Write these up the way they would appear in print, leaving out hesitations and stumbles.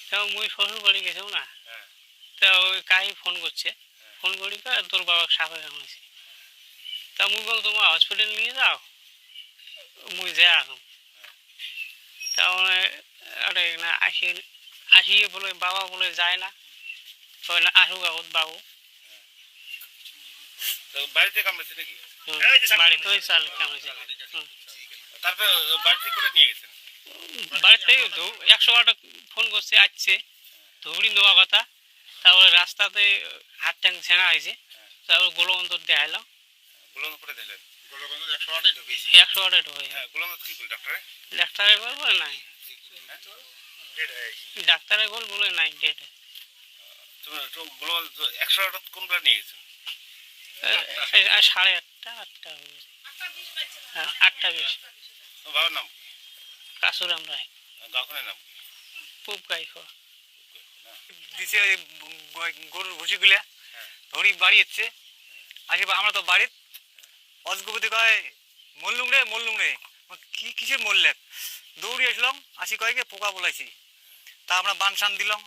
তা মুই শ্বশুর বাড়ি গেছিও না, তা ওই কাহি ফোন করছে, ফোন করি তোর বাবা সাপে কামড়েছে। তা মুই বল তোমার হসপিটাল নিয়ে যাও, মুই যা এখন। তারপরে আরে না আসিয়ে বলে বাবা বলে যায় না, কয় না আসুক এখন বাবু। বাড়িতে কামড়েছে নাকি? বাড়িতে ওই চাল কামড়েছে। তারপর বাড়িতে করে নিয়ে গেছেন? বাড়িতে 108 ফোন করছে, আসছে ধুবড়ি নেওয়া কথা। তারপরে রাস্তাতে হাত ট্যাং ছেঁড়া হয়েছে, তারপরে গোলবন্ধ দেখাইলাম। গোলগন্ধ করে দিলেন? 108 ঢুকেছে। গোলগন্ধ কি বল ডাক্তারে? ডাক্তারে বলে নাই, ডাক্তারে বলে নাই ডেট। তুমি গোলগন্ধ 108 কোন বেলা নিয়ে গেছেন? 8:30 8টা হয়ে গেছে। 8:20। বাবার নাম কাসুরাম রায়। গাঁওখানের নাম কি? খুব গাইখো দিছে গরুর ভুসিগুলা ধরি বাড়ি হচ্ছে। আজকে আমরা তো বাড়ির অজগবতী কয় মল্লুং রে কি কিসের মরলে, দৌড়ি আসলাম, আসি কয়েকে পোকা বলাইছি। তা আমরা বান সান দিলাম।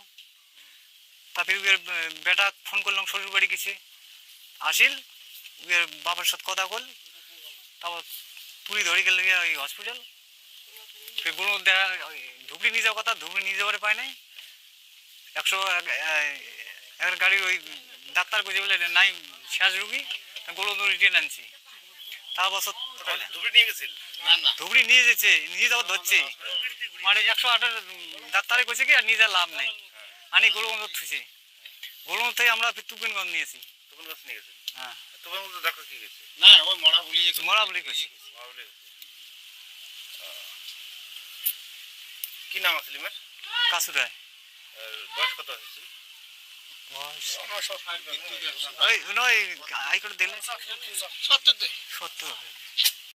তারপরে বেটা ফোন করলাম শ্বশুর বাড়ি গেছে, আসিল বাবার সাথে কথা কল, তারপর তুলি ধরে গেল ওই হসপিটাল। গরু দেখা ধুবড়ি নিয়ে যাওয়ার কথা, ধুবড়ি নিয়ে যাওয়ার পায় নাই। 100 গাড়ির ওই ডাক্তার কইছে বলে নাই শেষ রুগী, গরু রিটার্ন আনছি। তারপর ধুবড়ি নিয়ে গেছিল? ধুবড়ি নিয়ে যেছে, নিয়ে যাওয়া ধরছে, মানে 108 ডাক্তারে কইছে কি আর নিয়ে যাওয়ার লাভ নেই। আনি গরুগঞ্জ থুইছে, গরুগঞ্জ থেকে আমরা তুফানগঞ্জ নিয়েছি। তুফানগঞ্জ নিয়ে গেছেন? হ্যাঁ। তুফানগঞ্জ ডাক্তার কি গেছে? না ওই মরা বলি কইছে। কি নাম আছে লিমার? কাসুরায়। বয়স কত হয়েছিল? ওই নয় আই করে দিলে 70 70।